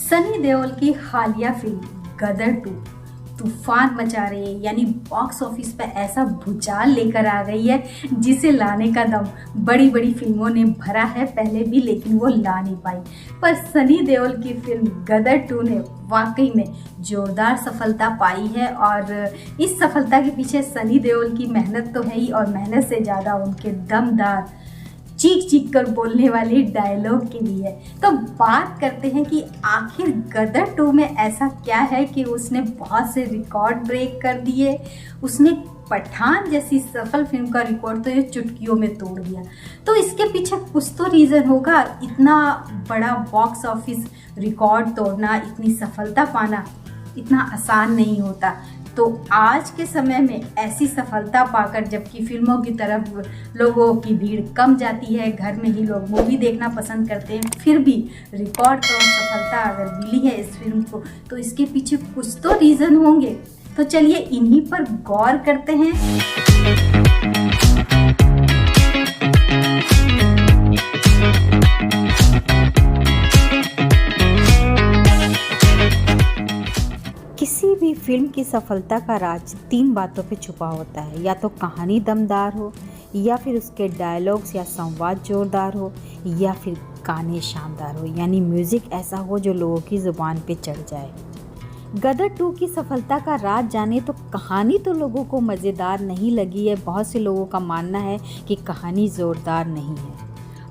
सनी देओल की हालिया फिल्म गदर 2 तूफान मचा रही है, यानी बॉक्स ऑफिस पे ऐसा भूचाल लेकर आ गई है जिसे लाने का दम बड़ी बड़ी फिल्मों ने भरा है पहले भी, लेकिन वो ला नहीं पाई। पर सनी देओल की फिल्म गदर 2 ने वाकई में जोरदार सफलता पाई है और इस सफलता के पीछे सनी देओल की मेहनत तो है ही, और मेहनत से ज़्यादा उनके दमदार चीख चीख कर बोलने वाले डायलॉग के लिए। तो बात करते हैं कि आखिर गदर 2 में ऐसा क्या है कि उसने बहुत से रिकॉर्ड ब्रेक कर दिए। उसने पठान जैसी सफल फिल्म का रिकॉर्ड तो ये चुटकियों में तोड़ दिया। तो इसके पीछे कुछ तो रीज़न होगा। इतना बड़ा बॉक्स ऑफिस रिकॉर्ड तोड़ना, इतनी सफलता पाना इतना आसान नहीं होता। तो आज के समय में ऐसी सफलता पाकर, जबकि फिल्मों की तरफ लोगों की भीड़ कम जाती है, घर में ही लोग मूवी देखना पसंद करते हैं, फिर भी रिकॉर्ड तोड़ सफलता अगर मिली है इस फिल्म को, तो इसके पीछे कुछ तो रीज़न होंगे। तो चलिए इन्हीं पर गौर करते हैं। किसी भी फिल्म की सफलता का राज 3 बातों पे छुपा होता है। या तो कहानी दमदार हो, या फिर उसके डायलॉग्स या संवाद जोरदार हो, या फिर गाने शानदार हो, यानी म्यूज़िक ऐसा हो जो लोगों की ज़ुबान पे चढ़ जाए। गदर 2 की सफलता का राज जाने तो कहानी तो लोगों को मज़ेदार नहीं लगी है। बहुत से लोगों का मानना है कि कहानी ज़ोरदार नहीं है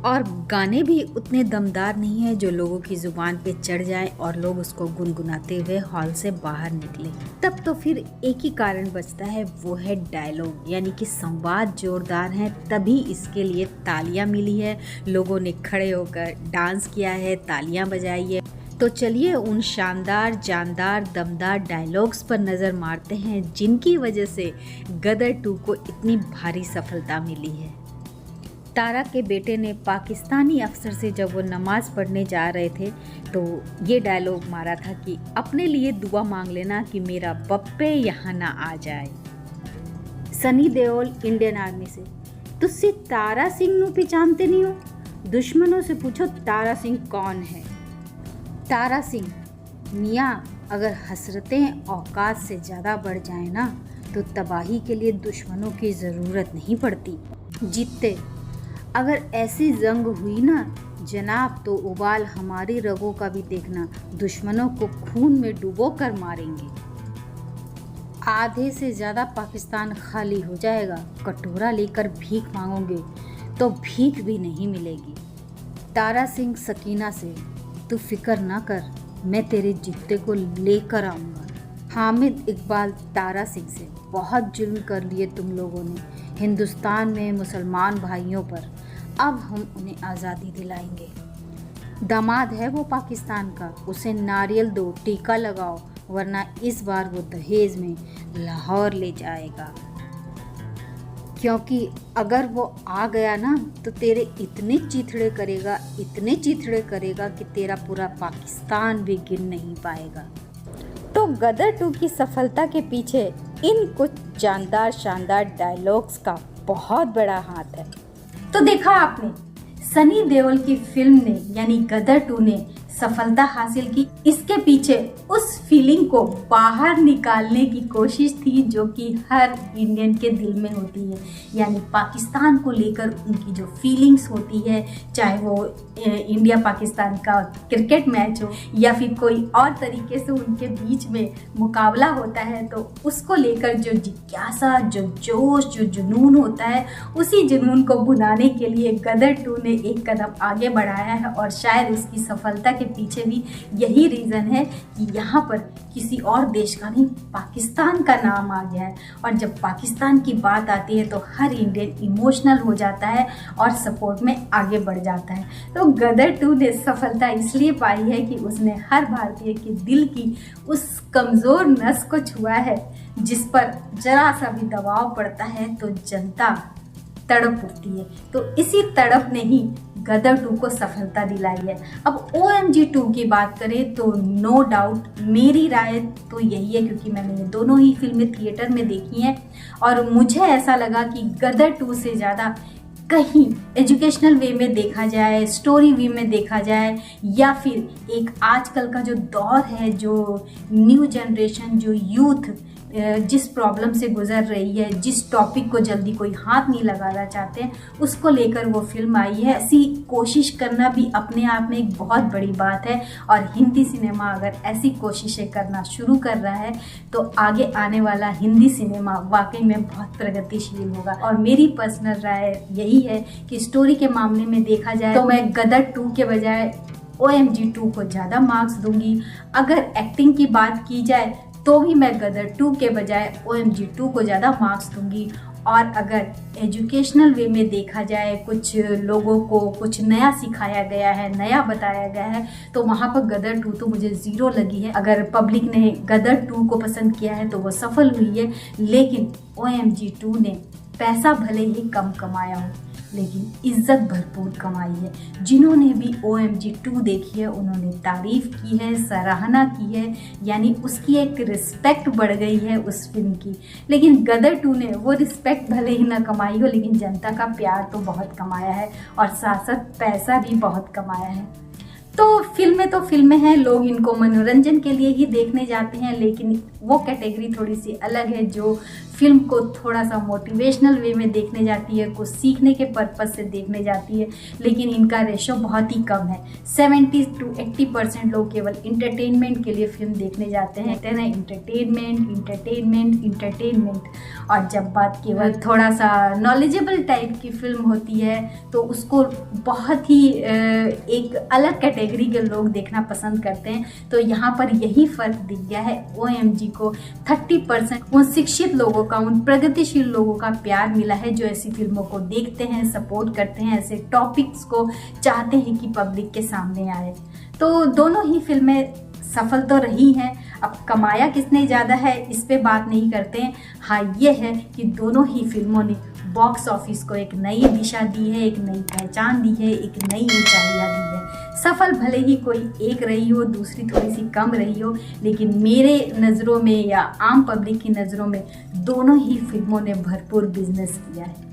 और गाने भी उतने दमदार नहीं है जो लोगों की ज़ुबान पे चढ़ जाए और लोग उसको गुनगुनाते हुए हॉल से बाहर निकले। तब तो फिर एक ही कारण बचता है, वो है डायलॉग, यानी कि संवाद जोरदार हैं, तभी इसके लिए तालियां मिली है। लोगों ने खड़े होकर डांस किया है, तालियां बजाई है। तो चलिए उन शानदार, जानदार, दमदार डायलॉग्स पर नज़र मारते हैं जिनकी वजह से गदर 2 को इतनी भारी सफलता मिली है। तारा के बेटे ने पाकिस्तानी अफसर से जब वो नमाज़ पढ़ने जा रहे थे तो ये डायलॉग मारा था कि अपने लिए दुआ मांग लेना कि मेरा बप्पे यहाँ ना आ जाए। सनी देओल इंडियन आर्मी से, तुझसे तारा सिंह नू पहचानते नहीं हो? दुश्मनों से पूछो तारा सिंह कौन है। तारा सिंह, मियाँ अगर हसरतें औकात से ज़्यादा बढ़ जाए ना तो तबाही के लिए दुश्मनों की ज़रूरत नहीं पड़ती, जीतते। अगर ऐसी जंग हुई ना जनाब तो उबाल हमारी रगों का भी देखना, दुश्मनों को खून में डुबो कर मारेंगे। आधे से ज़्यादा पाकिस्तान खाली हो जाएगा, कटोरा लेकर भीख मांगोगे तो भीख भी नहीं मिलेगी। तारा सिंह सकीना से, तू फिक्र ना कर, मैं तेरे जित्ते को लेकर आऊँगा। हामिद इकबाल तारा सिंह से, बहुत जुल्म कर लिए तुम लोगों ने हिंदुस्तान में मुसलमान भाइयों पर, अब हम उन्हें आज़ादी दिलाएंगे। दामाद है वो पाकिस्तान का, उसे नारियल दो, टीका लगाओ, वरना इस बार वो दहेज में लाहौर ले जाएगा, क्योंकि अगर वो आ गया ना तो तेरे इतने चीथड़े करेगा, इतने चीथड़े करेगा कि तेरा पूरा पाकिस्तान भी गिन नहीं पाएगा। तो गदर 2 की सफलता के पीछे इन कुछ जानदार शानदार डायलॉग्स का बहुत बड़ा हाथ है। तो देखा आपने, सनी देओल की फिल्म ने यानी गदर 2 ने सफलता हासिल की। इसके पीछे उस फीलिंग को बाहर निकालने की कोशिश थी जो कि हर इंडियन के दिल में होती है, यानी पाकिस्तान को लेकर उनकी जो फीलिंग्स होती है, चाहे वो इंडिया पाकिस्तान का क्रिकेट मैच हो या फिर कोई और तरीके से उनके बीच में मुकाबला होता है, तो उसको लेकर जो जिज्ञासा, जो जोश, जो जुनून होता है, उसी जुनून को भुनाने के लिए गदर 2 ने एक कदम आगे बढ़ाया है। और शायद उसकी सफलता के पीछे भी यही रीज़न है कि यहाँ पर किसी और देश का नहीं, पाकिस्तान का नाम आ गया है। और जब पाकिस्तान की बात आती है तो हर इंडियन इमोशनल हो जाता है और सपोर्ट में आगे बढ़ जाता है। तो गदर 2 ने सफलता इसलिए पाई है कि उसने हर भारतीय के दिल की उस कमज़ोर नस को छुआ है जिस पर जरा सा भी दबाव पड़ता है तो जनता तड़प उठती है। तो इसी तड़प ने ही गदर 2 को सफलता दिलाई है। अब OMG 2 की बात करें तो नो डाउट मेरी राय तो यही है, क्योंकि मैंने ये दोनों ही फिल्में थिएटर में देखी हैं और मुझे ऐसा लगा कि गदर 2 से ज़्यादा कहीं एजुकेशनल वे में देखा जाए, स्टोरी वे में देखा जाए, या फिर एक आजकल का जो दौर है, जो न्यू जनरेशन, जो यूथ जिस प्रॉब्लम से गुजर रही है, जिस टॉपिक को जल्दी कोई हाथ नहीं लगाना चाहते हैं, उसको लेकर वो फिल्म आई है। ऐसी कोशिश करना भी अपने आप में एक बहुत बड़ी बात है, और हिंदी सिनेमा अगर ऐसी कोशिशें करना शुरू कर रहा है तो आगे आने वाला हिंदी सिनेमा वाकई में बहुत प्रगतिशील होगा। और मेरी पर्सनल राय यही है कि स्टोरी के मामले में देखा जाए तो मैं गदर 2 के बजाय OMG 2 को ज़्यादा मार्क्स दूंगी। अगर एक्टिंग की बात की जाए तो भी मैं गदर 2 के बजाय OMG 2 को ज़्यादा मार्क्स दूंगी। और अगर एजुकेशनल वे में देखा जाए, कुछ लोगों को कुछ नया सिखाया गया है, नया बताया गया है, तो वहाँ पर गदर 2 तो मुझे 0 लगी है। अगर पब्लिक ने गदर 2 को पसंद किया है तो वो सफल हुई है, लेकिन OMG 2 ने पैसा भले ही कम कमाया हो लेकिन इज्जत भरपूर कमाई है। जिन्होंने भी OMG 2 देखी है उन्होंने तारीफ की है, सराहना की है, यानी उसकी एक रिस्पेक्ट बढ़ गई है उस फिल्म की। लेकिन गदर 2 ने वो रिस्पेक्ट भले ही ना कमाई हो, लेकिन जनता का प्यार तो बहुत कमाया है और साथ साथ पैसा भी बहुत कमाया है। तो फिल्में हैं, लोग इनको मनोरंजन के लिए ही देखने जाते हैं, लेकिन वो कैटेगरी थोड़ी सी अलग है जो फिल्म को थोड़ा सा मोटिवेशनल वे में देखने जाती है, कुछ सीखने के पर्पज से देखने जाती है, लेकिन इनका रेशो बहुत ही कम है। 70 to 80% लोग केवल इंटरटेनमेंट के लिए फिल्म देखने जाते हैं। कहते हैं एंटरटेनमेंट एंटरटेनमेंट एंटरटेनमेंट, और जब बात केवल थोड़ा सा नॉलेजेबल टाइप की फिल्म होती है तो उसको बहुत ही एक अलग कैटेगरी के लोग देखना पसंद करते हैं। तो यहाँ पर यही फ़र्क दिख गया है। OMG को 30% उन शिक्षित लोगों का, उन प्रगतिशील लोगों का प्यार मिला है जो ऐसी फिल्मों को देखते हैं, सपोर्ट करते हैं, ऐसे टॉपिक्स को चाहते हैं कि पब्लिक के सामने आए। तो दोनों ही फिल्में सफल तो रही हैं। अब कमाया किसने ज़्यादा है इस पे बात नहीं करते हैं। हाँ, ये है कि दोनों ही फिल्मों ने बॉक्स ऑफिस को एक नई दिशा दी है, एक नई पहचान दी है, एक नई ऊंचाइयाँ दी है। सफल भले ही कोई एक रही हो, दूसरी थोड़ी सी कम रही हो, लेकिन मेरे नज़रों में या आम पब्लिक की नज़रों में दोनों ही फिल्मों ने भरपूर बिजनेस किया है।